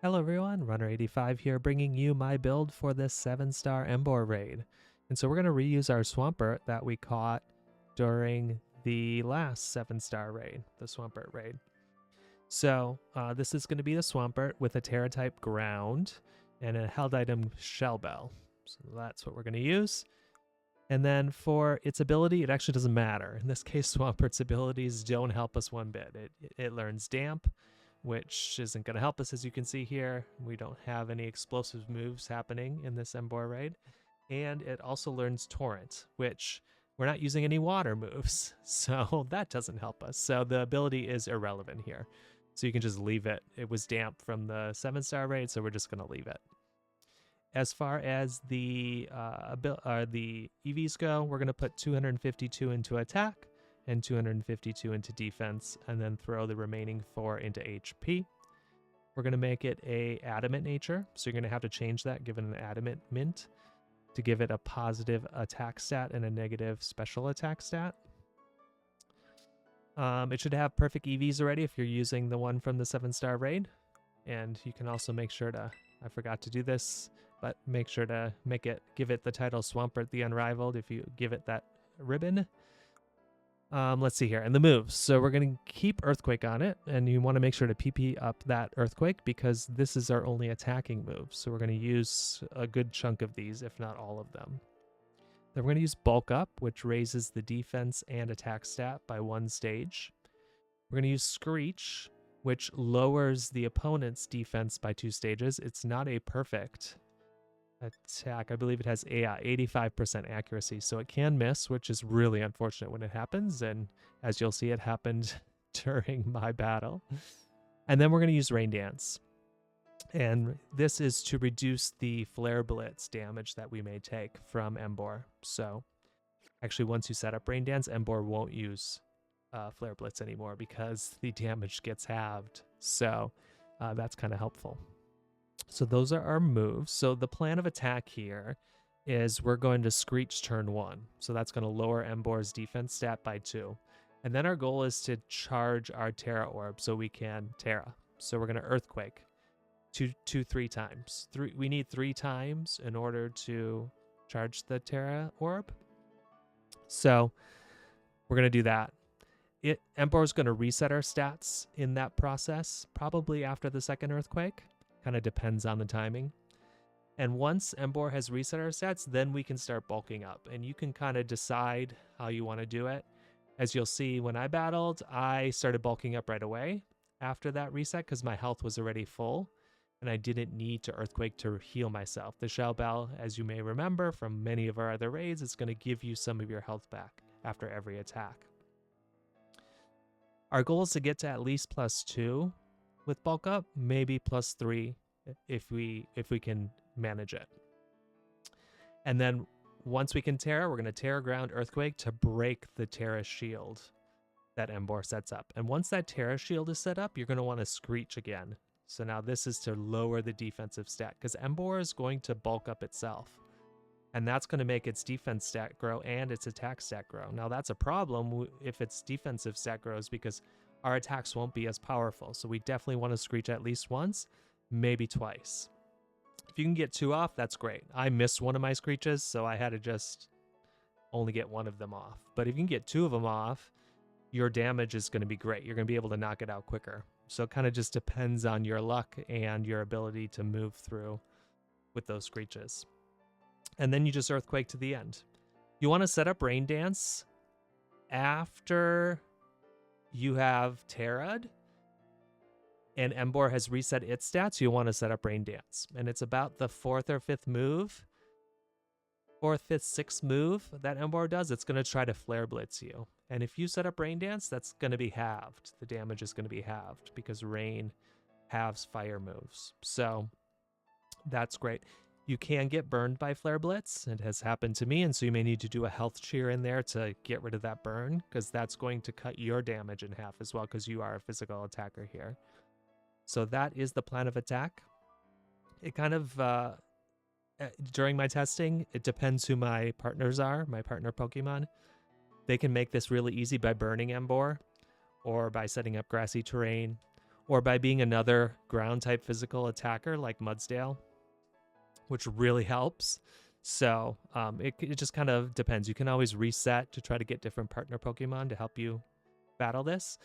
Hello everyone, Runner85 here bringing you my build for this 7-star Emboar raid. And so we're going to reuse our Swampert that we caught during the last 7-star raid, the Swampert raid. So this is going to be the Swampert with a Tera type ground and a held item shell bell. So that's what we're going to use. And then for its ability, it actually doesn't matter. In this case, Swampert's abilities don't help us one bit. It learns Damp, which isn't going to help us, as you can see here. We don't have any explosive moves happening in this Emboar raid. And it also learns Torrent, which we're not using any water moves, so that doesn't help us. So the ability is irrelevant here. So you can just leave it. It was Damp from the 7-star raid, so we're just going to leave it. As far as the EVs go, we're going to put 252 into attack and 252 into defense, and then throw the remaining 4 into HP. We're going to make it a Adamant Nature, so you're going to have to change that, give it an Adamant Mint, to give it a positive attack stat and a negative special attack stat. It should have perfect EVs already if you're using the one from the 7-star raid. And you can also make sure to, I forgot to do this, but make sure to give it the title Swampert the Unrivaled if you give it that ribbon. Let's see here, and the moves. So we're going to keep Earthquake on it, and you want to make sure to PP up that Earthquake because this is our only attacking move. So we're going to use a good chunk of these, if not all of them. Then we're going to use Bulk Up, which raises the defense and attack stat by 1 stage. We're going to use Screech, which lowers the opponent's defense by 2 stages. It's not a perfect attack. I believe it has 85% accuracy, so it can miss, which is really unfortunate when it happens. And as you'll see, it happened during my battle. And then we're going to use Rain Dance. And this is to reduce the Flare Blitz damage that we may take from Emboar. So actually, once you set up Rain Dance, Emboar won't use Flare Blitz anymore because the damage gets halved. So that's kind of helpful. So those are our moves. So the plan of attack here is we're going to Screech turn 1. So that's going to lower Emboar's defense stat by 2. And then our goal is to charge our Tera orb so we can Tera. So we're going to Earthquake 3 times. We need 3 times in order to charge the Tera orb. So we're going to do that. Emboar is going to reset our stats in that process, probably after the second Earthquake. Kind of depends on the timing. And once Emboar has reset our stats, then we can start bulking up. And you can kind of decide how you want to do it. As you'll see, when I battled, I started bulking up right away after that reset because my health was already full. And I didn't need to Earthquake to heal myself. The Shell Bell, as you may remember from many of our other raids, is going to give you some of your health back after every attack. Our goal is to get to at least +2 with bulk up, maybe +3 if we can manage it. And then once we can Tera, we're going to Tera Ground Earthquake to break the Tera shield that Emboar sets up. And once that Tera shield is set up, you're going to want to Screech again. So now this is to lower the defensive stat because Emboar is going to bulk up itself. And that's going to make its defense stat grow and its attack stat grow. Now that's a problem if its defensive stat grows because our attacks won't be as powerful. So we definitely want to Screech at least once, maybe twice. If you can get 2 off, that's great. I missed one of my Screeches, so I had to just only get 1 of them off. But if you can get 2 of them off, your damage is going to be great. You're going to be able to knock it out quicker. So it kind of just depends on your luck and your ability to move through with those Screeches. And then you just Earthquake to the end. You want to set up Rain Dance after you have Tera'd and Emboar has reset its stats. You want to set up Rain Dance. And it's about the 4th or 5th move, 4th, 5th, 6th move that Emboar does. It's going to try to Flare Blitz you. And if you set up Rain Dance, that's going to be halved. The damage is going to be halved because Rain halves fire moves. So that's great. You can get burned by Flare Blitz. It has happened to me, and so you may need to do a health cheer in there to get rid of that burn, because that's going to cut your damage in half as well, because you are a physical attacker here. So that is the plan of attack. It kind of, during my testing, it depends who my partners are, my partner Pokemon. They can make this really easy by burning Emboar, or by setting up grassy terrain, or by being another ground type physical attacker like Mudsdale, which really helps. So it just kind of depends. You can always reset to try to get different partner Pokemon to help you battle this.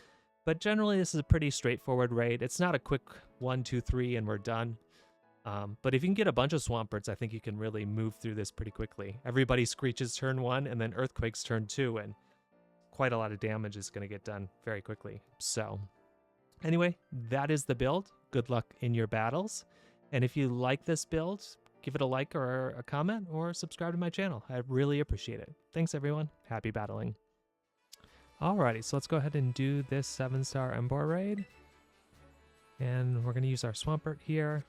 But generally, this is a pretty straightforward raid. It's not a quick 1, 2, 3, and we're done. But if you can get a bunch of Swamperts, I think you can really move through this pretty quickly. Everybody Screeches turn 1, and then Earthquake's turn 2, and quite a lot of damage is going to get done very quickly. So anyway, that is the build. Good luck in your battles. And if you like this build, give it a like or a comment or subscribe to my channel. I really appreciate it. Thanks, everyone. Happy battling. Alrighty, so let's go ahead and do this 7-star Emboar raid. And we're going to use our Swampert here.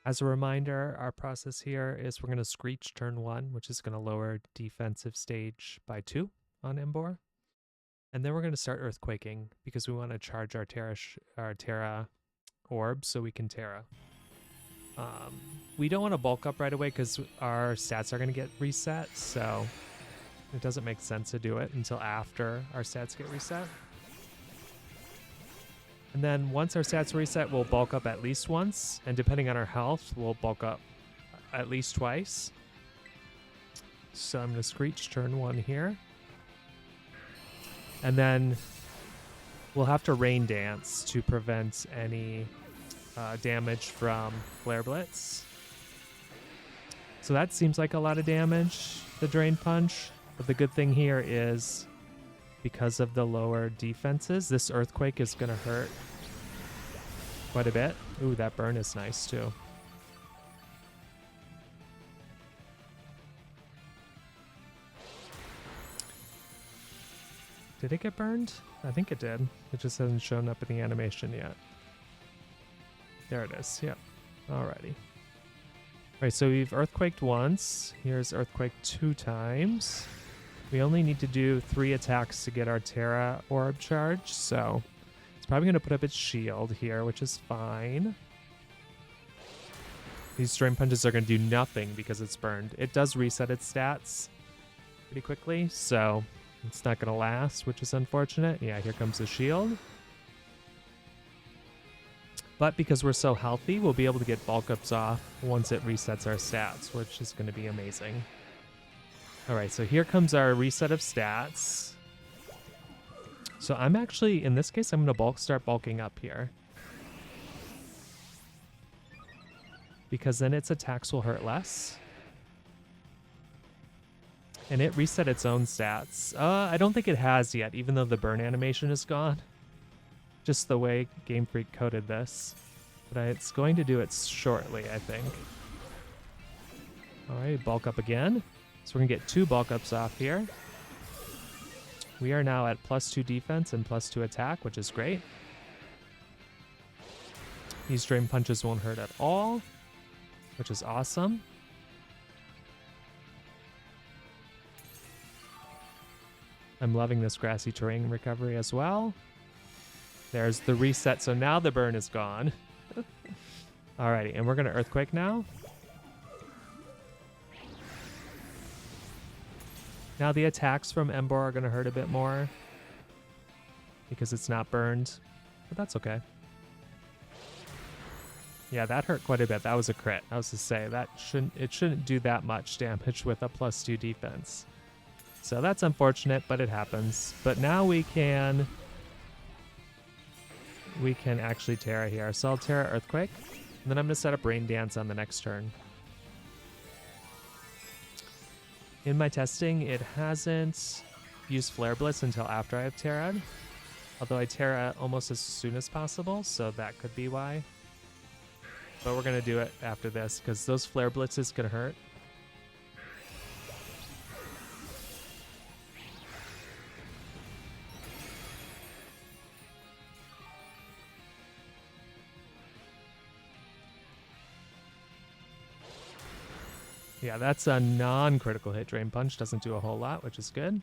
As a reminder, our process here is we're going to Screech turn 1, which is going to lower defensive stage by 2 on Emboar. And then we're going to start Earthquaking because we want to charge our Tera orb so we can Tera. We don't want to bulk up right away because our stats are going to get reset, so it doesn't make sense to do it until after our stats get reset. And then once our stats reset, we'll bulk up at least once, and depending on our health, we'll bulk up at least twice. So I'm going to Screech turn 1 here. And then we'll have to Rain Dance to prevent any damage from Flare Blitz. So that seems like a lot of damage, the Drain Punch. But the good thing here is because of the lower defenses, this Earthquake is going to hurt quite a bit. Ooh, that burn is nice too. Did it get burned? I think it did. It just hasn't shown up in the animation yet. There it is. Yep. Alrighty. Alright, so we've Earthquaked once. Here's Earthquake 2 times. We only need to do 3 attacks to get our Tera orb charge, so it's probably going to put up its shield here, which is fine. These Drain Punches are going to do nothing because it's burned. It does reset its stats pretty quickly, so it's not going to last, which is unfortunate. Yeah, here comes the shield. But because we're so healthy, we'll be able to get bulk ups off once it resets our stats, which is going to be amazing. Alright, so here comes our reset of stats. So I'm actually, in this case, I'm going to start bulking up here. Because then its attacks will hurt less. And it reset its own stats. I don't think it has yet, even though the burn animation is gone. Just the way Game Freak coded this. But it's going to do it shortly, I think. Alright, bulk up again. So we're going to get 2 bulk ups off here. We are now at +2 defense and +2 attack, which is great. These Drain Punches won't hurt at all, which is awesome. I'm loving this grassy terrain recovery as well. There's the reset, so now the burn is gone. Alrighty, and we're going to Earthquake now. Now the attacks from Emboar are going to hurt a bit more because it's not burned, but that's okay. Yeah, that hurt quite a bit. That was a crit. I was to say it shouldn't do that much damage with a +2 defense. So that's unfortunate, but it happens. But now we can actually Tera here. So I'll Tera Earthquake, and then I'm going to set up Rain Dance on the next turn. In my testing, it hasn't used Flare Blitz until after I have Tera'd. Although I Tera almost as soon as possible, so that could be why. But we're going to do it after this, because those Flare Blitzes can hurt. Yeah, that's a non-critical hit. Drain Punch doesn't do a whole lot, which is good.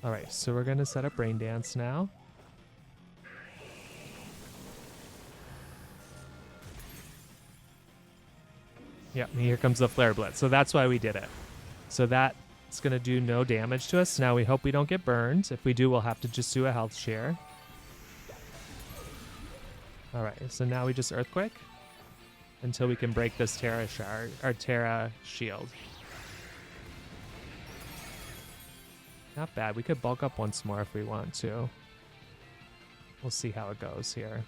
Alright, so we're going to set up Rain Dance now. Yep, here comes the Flare Blitz. So that's why we did it. So that It's going to do no damage to us. Now we hope we don't get burned. If we do, we'll have to just do a health share. Alright, so now we just Earthquake until we can break this Tera shard, or Tera shield. Not bad. We could bulk up once more if we want to. We'll see how it goes here.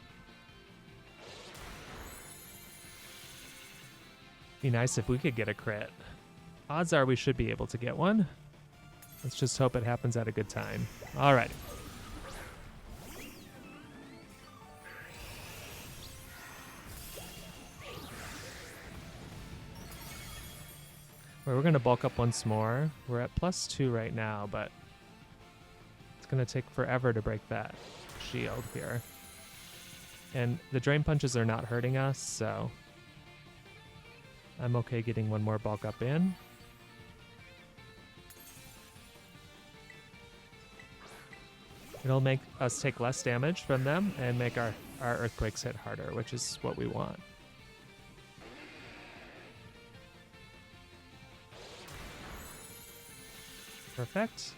Be nice if we could get a crit. Odds are we should be able to get one. Let's just hope it happens at a good time. Alright. We're going to bulk up once more. We're at +2 right now, but it's going to take forever to break that shield here. And the Drain Punches are not hurting us, so I'm okay getting one more bulk up in. It'll make us take less damage from them and make our Earthquakes hit harder, which is what we want. Perfect.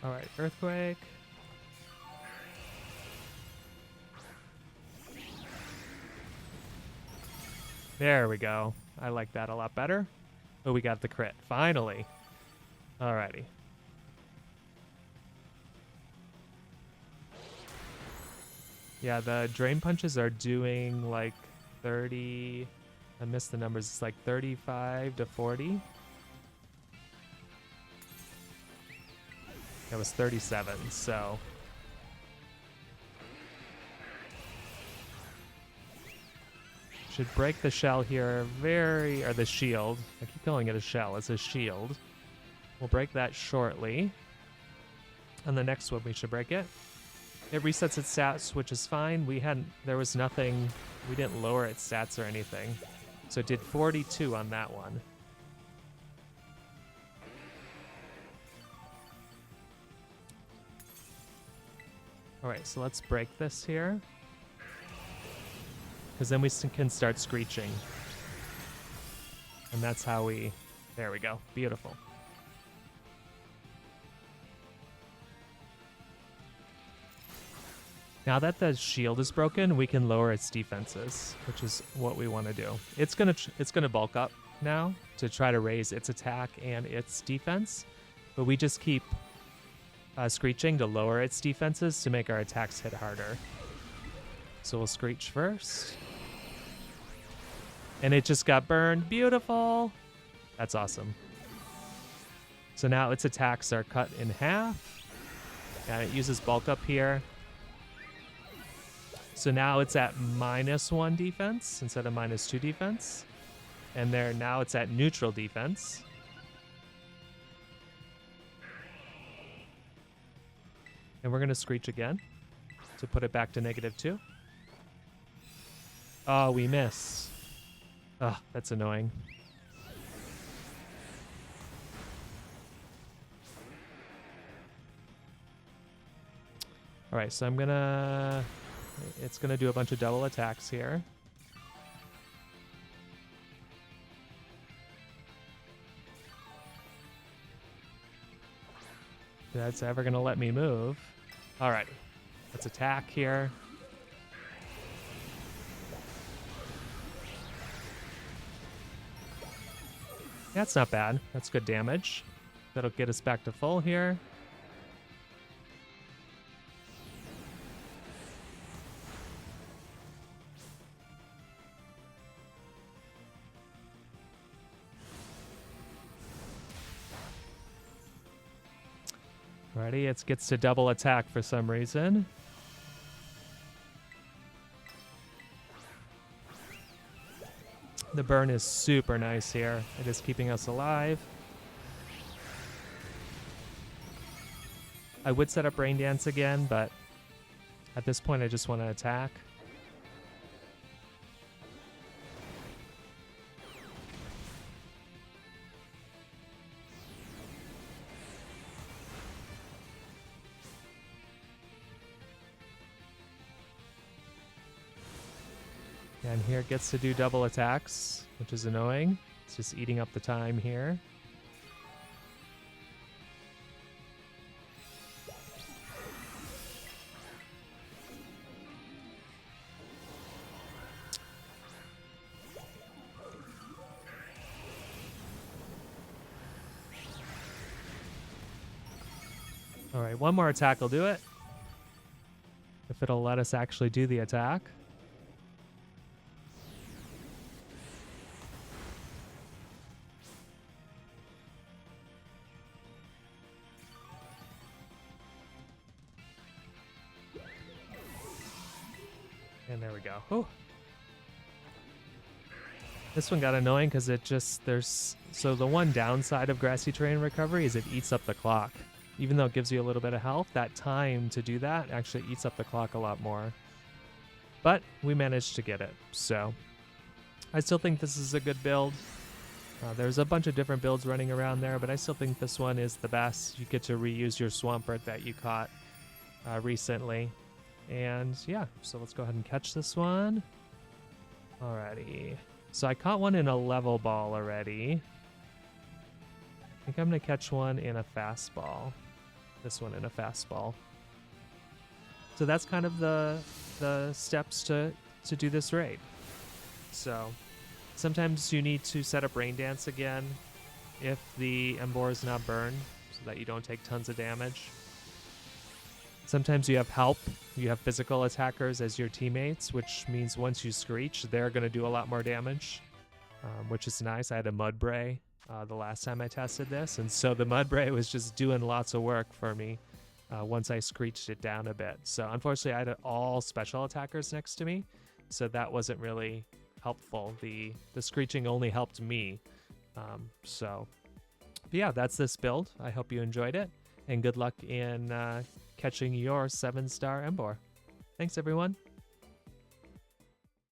All right, Earthquake. There we go. I like that a lot better. Oh, we got the crit. Finally. Alrighty. Yeah, the Drain Punches are doing like 30... I missed the numbers. It's like 35 to 40. That was 37, so... Should break the shell here or the shield. I keep calling it a shell. It's a shield. We'll break that shortly. And the next one we should break it. It resets its stats, which is fine. There was nothing, we didn't lower its stats or anything. So it did 42 on that one. All right, so let's break this here. Because then we can start screeching. And that's how there we go. Beautiful. Now that the shield is broken, we can lower its defenses, which is what we want to do. It's gonna bulk up now to try to raise its attack and its defense, but we just keep screeching to lower its defenses to make our attacks hit harder. So we'll screech first. And it just got burned. Beautiful. That's awesome. So now its attacks are cut in half. And it uses bulk up here. So now it's at -1 defense instead of -2 defense. And now it's at neutral defense. And we're going to screech again to put it back to -2. Oh, we miss. Oh, that's annoying. All right, so it's gonna do a bunch of double attacks here. If that's ever gonna let me move. All right, let's attack here. That's not bad. That's good damage. That'll get us back to full here. Ready? It gets to double attack for some reason. The burn is super nice here. It is keeping us alive. I would set up Rain Dance again, but at this point I just want to attack. And here it gets to do double attacks, which is annoying. It's just eating up the time here. All right, one more attack will do it. If it'll let us actually do the attack. And there we go. Oh. This one got annoying because it just, so the one downside of Grassy Terrain Recovery is it eats up the clock. Even though it gives you a little bit of health, that time to do that actually eats up the clock a lot more. But we managed to get it, so I still think this is a good build. There's a bunch of different builds running around there, but I still think this one is the best. You get to reuse your Swampert that you caught recently. And yeah, so let's go ahead and catch this one. Alrighty. So I caught one in a level ball already. I think I'm going to catch one in a fastball. This one in a fastball. So that's kind of the steps to do this raid. So sometimes you need to set up Rain Dance again if the Emboar is not burned, so that you don't take tons of damage. Sometimes you have help. You have physical attackers as your teammates, which means once you Screech, they're going to do a lot more damage, which is nice. I had a Mudbray the last time I tested this, and so the Mudbray was just doing lots of work for me once I Screeched it down a bit. So unfortunately, I had all special attackers next to me, so that wasn't really helpful. The Screeching only helped me. But yeah, that's this build. I hope you enjoyed it, and good luck in catching your 7-star Emboar. Thanks, everyone.